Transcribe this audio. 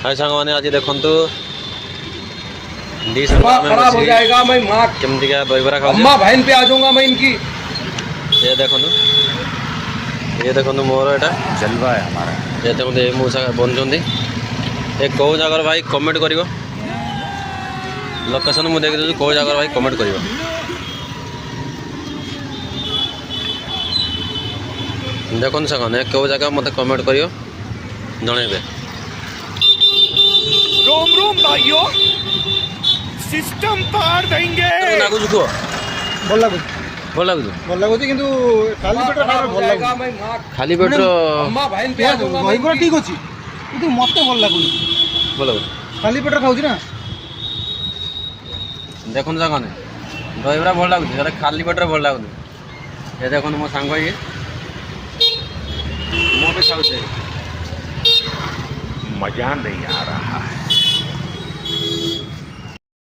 हाय सांग मैंने आज देखो डिश खराब हो जाएगा। मैं माँ केमती क्या दहीबरा खाऊ अम्मा बहन पे आ जाऊंगा मैं इनकी। ये देखो मोर एटा जलवा है हमारा। ये देखो ये मूसा बनुंट ये कौ जगह भाई कमेंट कर लोकेशन मुझे देखी दूँ कौ जगह भाई कमेंट कर देखो सागर कौ जगह मत कमेंट कर जनइबे। रोम रोम भाइयों, सिस्टम पार देंगे। लगुच कह भल लगुच भल लगुच भल लगुच किंतु खाली पेट खाना भल लगुच। मैं माँ खाली पेट अम्मा बहन पे आ जाऊंगा। दहीबरा ठीक अछि किंतु मते भल लगुच। भल लगुच खाली पेट खाउछि ना। देखो सागर दहीबरा भल लगुच खाली पेट भल लगुच। ये देखो मो सांग ये मो भी खाऊ मजा नहीं आ रहा है।